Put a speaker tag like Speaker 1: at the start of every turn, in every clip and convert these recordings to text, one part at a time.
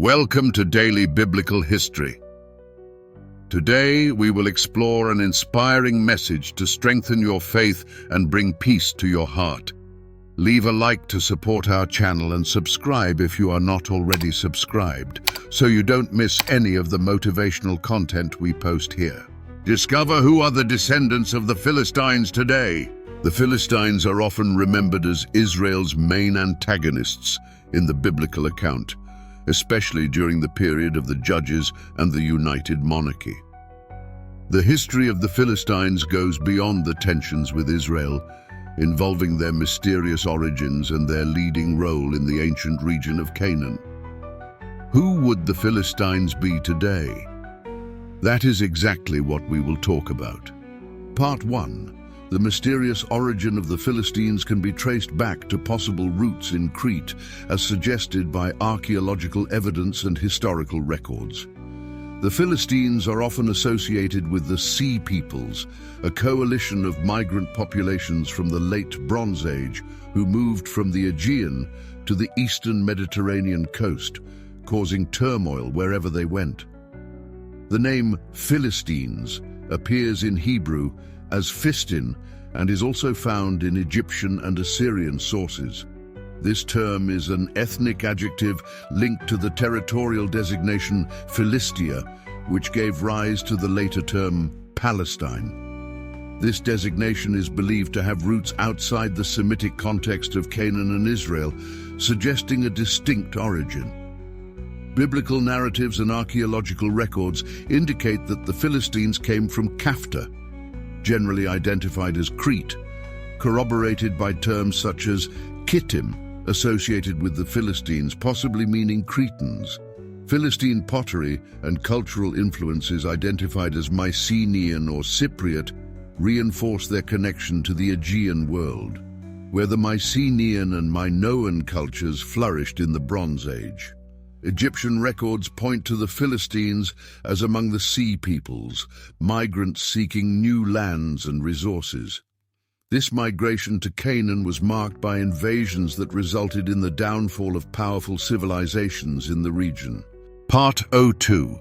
Speaker 1: Welcome to Daily Biblical History. Today, we will explore an inspiring message to strengthen your faith and bring peace to your heart. Leave a like to support our channel and subscribe if you are not already subscribed, so you don't miss any of the motivational content we post here. Discover who are the descendants of the Philistines today. The Philistines are often remembered as Israel's main antagonists in the biblical account, especially during the period of the Judges and the United Monarchy. The history of the Philistines goes beyond the tensions with Israel, involving their mysterious origins and their leading role in the ancient region of Canaan. Who would the Philistines be today? That is exactly what we will talk about. Part 1. The mysterious origin of the Philistines can be traced back to possible roots in Crete, as suggested by archaeological evidence and historical records. The Philistines are often associated with the Sea Peoples, a coalition of migrant populations from the late Bronze Age who moved from the Aegean to the eastern Mediterranean coast, causing turmoil wherever they went. The name Philistines appears in Hebrew as Philistine and is also found in Egyptian and Assyrian sources. This term is an ethnic adjective linked to the territorial designation Philistia, which gave rise to the later term Palestine. This designation is believed to have roots outside the Semitic context of Canaan and Israel, suggesting a distinct origin. Biblical narratives and archaeological records indicate that the Philistines came from Kafta, generally identified as Crete, corroborated by terms such as Kittim, associated with the Philistines, possibly meaning Cretans. Philistine pottery and cultural influences identified as Mycenaean or Cypriot reinforce their connection to the Aegean world, where the Mycenaean and Minoan cultures flourished in the Bronze Age. Egyptian records point to the Philistines as among the Sea Peoples, migrants seeking new lands and resources. This migration to Canaan was marked by invasions that resulted in the downfall of powerful civilizations in the region. Part 02.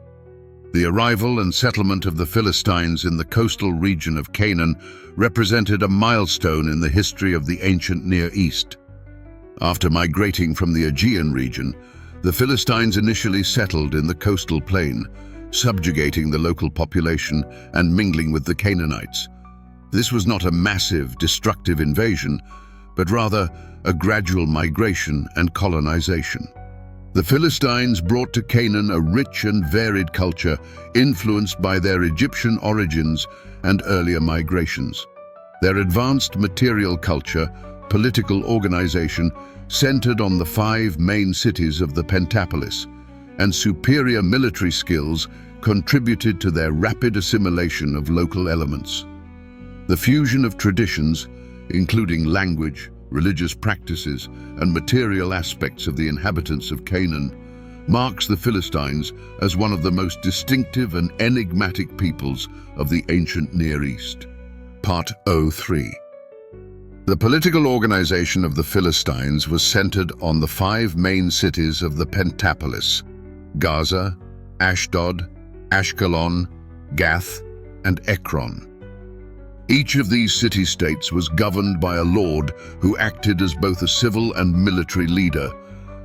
Speaker 1: The arrival and settlement of the Philistines in the coastal region of Canaan represented a milestone in the history of the ancient Near East. After migrating from the Aegean region, the Philistines initially settled in the coastal plain, subjugating the local population and mingling with the Canaanites. This was not a massive, destructive invasion, but rather a gradual migration and colonization. The Philistines brought to Canaan a rich and varied culture influenced by their Egyptian origins and earlier migrations. Their advanced material culture, political organization, centered on the 5 main cities of the Pentapolis, and superior military skills contributed to their rapid assimilation of local elements. The fusion of traditions, including language, religious practices, and material aspects of the inhabitants of Canaan, marks the Philistines as one of the most distinctive and enigmatic peoples of the ancient Near East. Part 03. The political organization of the Philistines was centered on the 5 main cities of the Pentapolis: Gaza, Ashdod, Ashkelon, Gath, and Ekron. Each of these city-states was governed by a lord who acted as both a civil and military leader.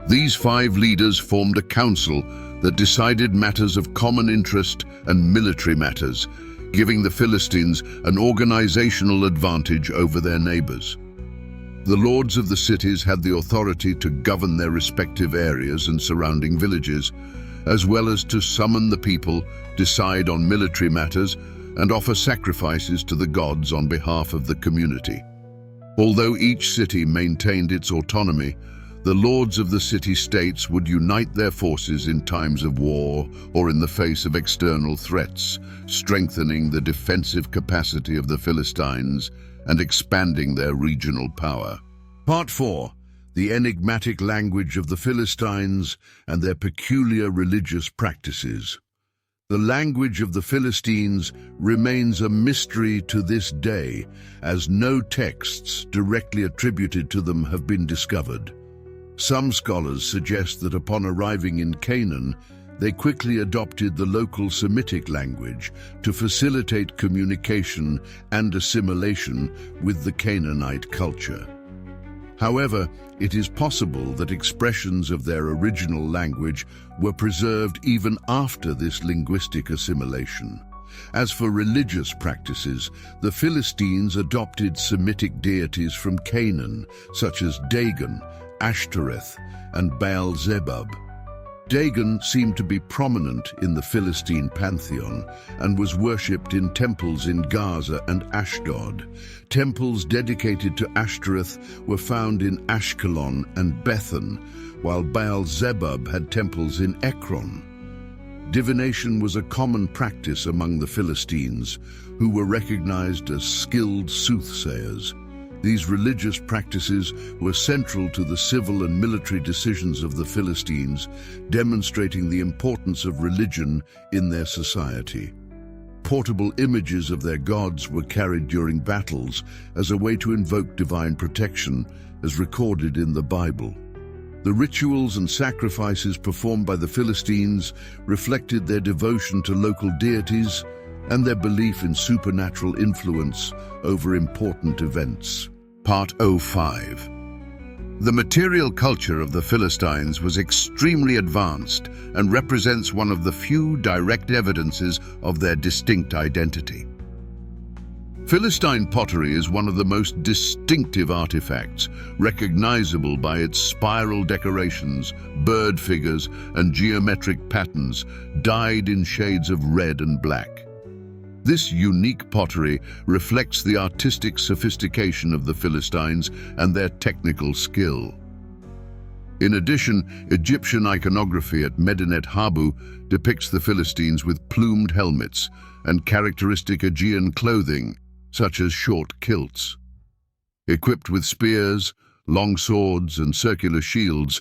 Speaker 1: These 5 leaders formed a council that decided matters of common interest and military matters, giving the Philistines an organizational advantage over their neighbors. The lords of the cities had the authority to govern their respective areas and surrounding villages, as well as to summon the people, decide on military matters, and offer sacrifices to the gods on behalf of the community. Although each city maintained its autonomy, the lords of the city-states would unite their forces in times of war or in the face of external threats, strengthening the defensive capacity of the Philistines and expanding their regional power. Part 4. The enigmatic language of the Philistines and their peculiar religious practices. The language of the Philistines remains a mystery to this day, as no texts directly attributed to them have been discovered. Some scholars suggest that upon arriving in Canaan, they quickly adopted the local Semitic language to facilitate communication and assimilation with the Canaanite culture. However, it is possible that expressions of their original language were preserved even after this linguistic assimilation. As for religious practices, the Philistines adopted Semitic deities from Canaan, such as Dagon, Ashtoreth, and Baal-zebub. Dagon seemed to be prominent in the Philistine pantheon and was worshipped in temples in Gaza and Ashdod. Temples dedicated to Ashtoreth were found in Ashkelon and Bethan, while Baal-zebub had temples in Ekron. Divination was a common practice among the Philistines, who were recognized as skilled soothsayers. These religious practices were central to the civil and military decisions of the Philistines, demonstrating the importance of religion in their society. Portable images of their gods were carried during battles as a way to invoke divine protection, as recorded in the Bible. The rituals and sacrifices performed by the Philistines reflected their devotion to local deities and their belief in supernatural influence over important events. Part 05. The material culture of the Philistines was extremely advanced and represents one of the few direct evidences of their distinct identity. Philistine pottery is one of the most distinctive artifacts, recognizable by its spiral decorations, bird figures, and geometric patterns dyed in shades of red and black. This unique pottery reflects the artistic sophistication of the Philistines and their technical skill. In addition, Egyptian iconography at Medinet Habu depicts the Philistines with plumed helmets and characteristic Aegean clothing, such as short kilts. Equipped with spears, long swords, and circular shields,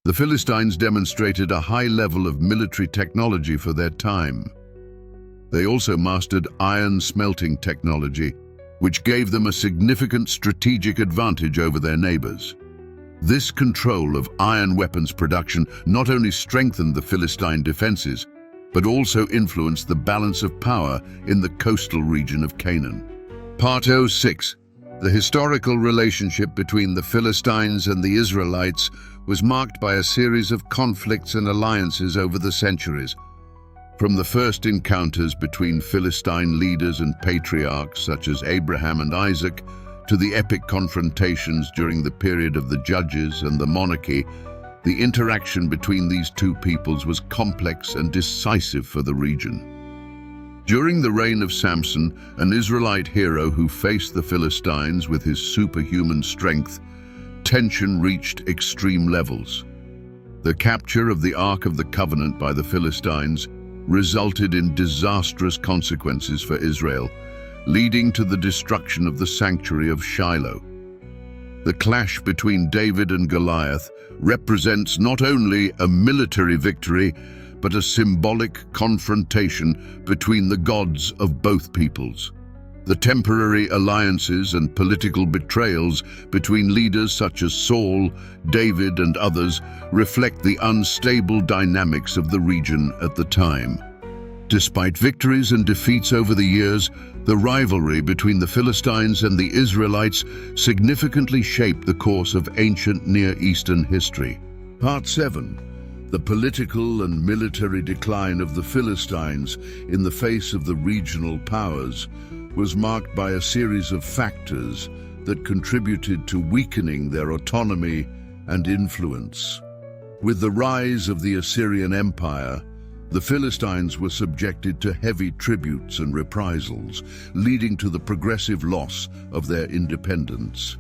Speaker 1: the Philistines demonstrated a high level of military technology for their time. They also mastered iron smelting technology, which gave them a significant strategic advantage over their neighbors. This control of iron weapons production not only strengthened the Philistine defenses, but also influenced the balance of power in the coastal region of Canaan. Part 06. The historical relationship between the Philistines and the Israelites was marked by a series of conflicts and alliances over the centuries. From the first encounters between Philistine leaders and patriarchs such as Abraham and Isaac, to the epic confrontations during the period of the Judges and the monarchy, the interaction between these two peoples was complex and decisive for the region. During the reign of Samson, an Israelite hero who faced the Philistines with his superhuman strength, tension reached extreme levels. The capture of the Ark of the Covenant by the Philistines resulted in disastrous consequences for Israel, leading to the destruction of the sanctuary of Shiloh. The clash between David and Goliath represents not only a military victory, but a symbolic confrontation between the gods of both peoples. The temporary alliances and political betrayals between leaders such as Saul, David, and others reflect the unstable dynamics of the region at the time. Despite victories and defeats over the years, the rivalry between the Philistines and the Israelites significantly shaped the course of ancient Near Eastern history. Part 7. The political and military decline of the Philistines in the face of the regional powers was marked by a series of factors that contributed to weakening their autonomy and influence. With the rise of the Assyrian Empire, the Philistines were subjected to heavy tributes and reprisals, leading to the progressive loss of their independence.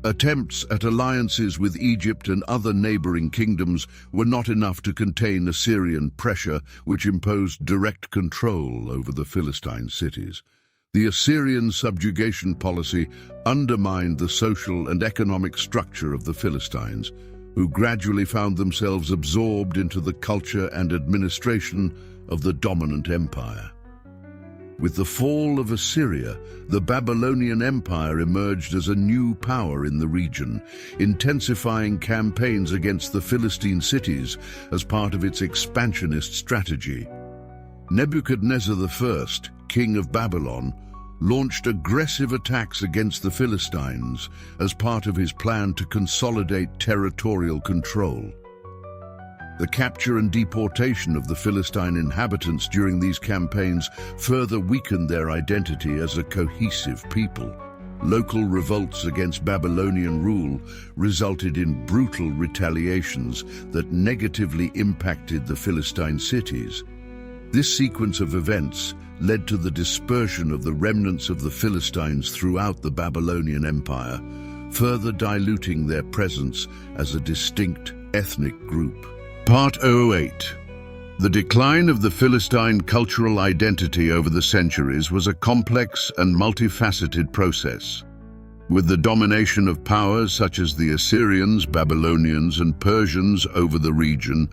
Speaker 1: Attempts at alliances with Egypt and other neighboring kingdoms were not enough to contain Assyrian pressure, which imposed direct control over the Philistine cities. The Assyrian subjugation policy undermined the social and economic structure of the Philistines, who gradually found themselves absorbed into the culture and administration of the dominant empire. With the fall of Assyria, the Babylonian Empire emerged as a new power in the region, intensifying campaigns against the Philistine cities as part of its expansionist strategy. Nebuchadnezzar I, king of Babylon, launched aggressive attacks against the Philistines as part of his plan to consolidate territorial control. The capture and deportation of the Philistine inhabitants during these campaigns further weakened their identity as a cohesive people. Local revolts against Babylonian rule resulted in brutal retaliations that negatively impacted the Philistine cities. This sequence of events led to the dispersion of the remnants of the Philistines throughout the Babylonian Empire, further diluting their presence as a distinct ethnic group. Part 08. The decline of the Philistine cultural identity over the centuries was a complex and multifaceted process. With the domination of powers such as the Assyrians, Babylonians, and Persians over the region,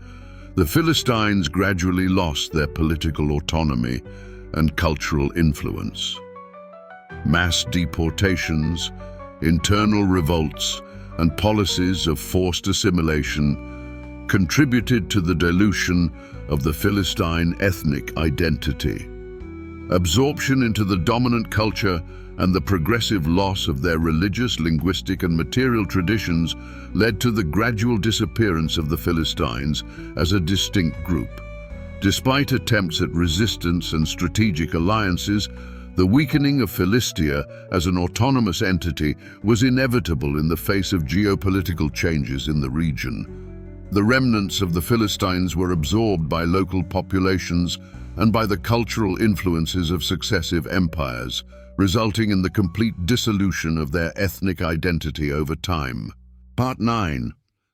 Speaker 1: the Philistines gradually lost their political autonomy and cultural influence. Mass deportations, internal revolts, and policies of forced assimilation contributed to the dilution of the Philistine ethnic identity. Absorption into the dominant culture and the progressive loss of their religious, linguistic, and material traditions led to the gradual disappearance of the Philistines as a distinct group. Despite attempts at resistance and strategic alliances, the weakening of Philistia as an autonomous entity was inevitable in the face of geopolitical changes in the region. The remnants of the Philistines were absorbed by local populations and by the cultural influences of successive empires, resulting in the complete dissolution of their ethnic identity over time. Part 9.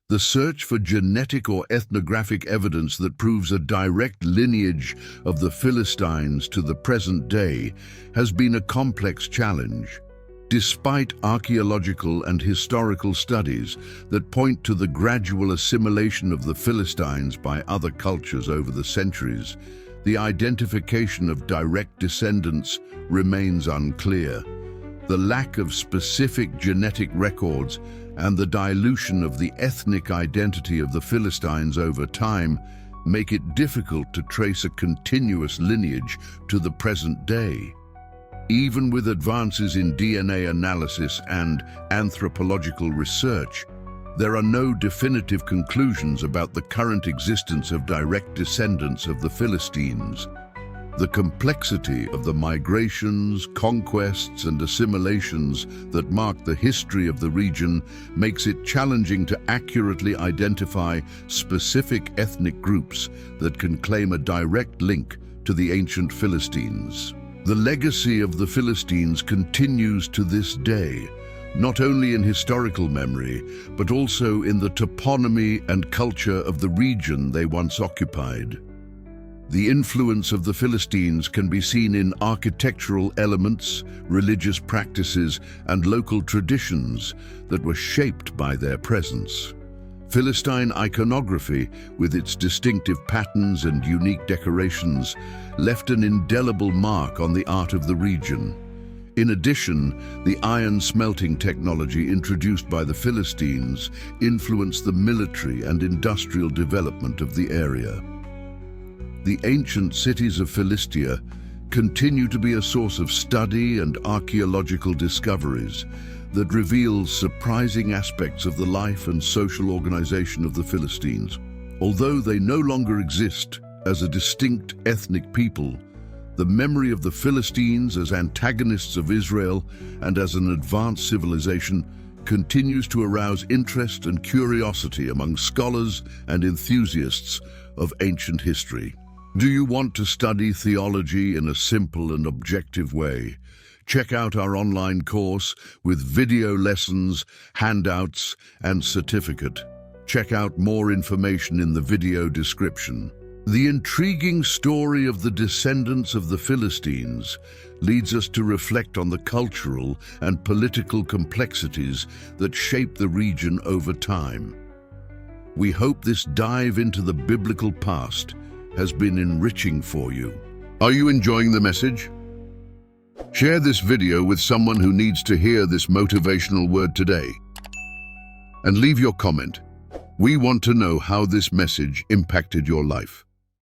Speaker 1: The search for genetic or ethnographic evidence that proves a direct lineage of the Philistines to the present day has been a complex challenge. Despite archaeological and historical studies that point to the gradual assimilation of the Philistines by other cultures over the centuries, the identification of direct descendants remains unclear. The lack of specific genetic records and the dilution of the ethnic identity of the Philistines over time make it difficult to trace a continuous lineage to the present day. Even with advances in DNA analysis and anthropological research, there are no definitive conclusions about the current existence of direct descendants of the Philistines. The complexity of the migrations, conquests, and assimilations that mark the history of the region makes it challenging to accurately identify specific ethnic groups that can claim a direct link to the ancient Philistines. The legacy of the Philistines continues to this day, not only in historical memory, but also in the toponymy and culture of the region they once occupied. The influence of the Philistines can be seen in architectural elements, religious practices, and local traditions that were shaped by their presence. Philistine iconography, with its distinctive patterns and unique decorations, left an indelible mark on the art of the region. In addition, the iron smelting technology introduced by the Philistines influenced the military and industrial development of the area. The ancient cities of Philistia continue to be a source of study and archaeological discoveries that reveals surprising aspects of the life and social organization of the Philistines. Although they no longer exist as a distinct ethnic people, the memory of the Philistines as antagonists of Israel and as an advanced civilization continues to arouse interest and curiosity among scholars and enthusiasts of ancient history. Do you want to study theology in a simple and objective way? Check out our online course with video lessons, handouts, and certificate. Check out more information in the video description. The intriguing story of the descendants of the Philistines leads us to reflect on the cultural and political complexities that shape the region over time. We hope this dive into the biblical past has been enriching for you. Are you enjoying the message? Share this video with someone who needs to hear this motivational word today. And leave your comment. We want to know how this message impacted your life.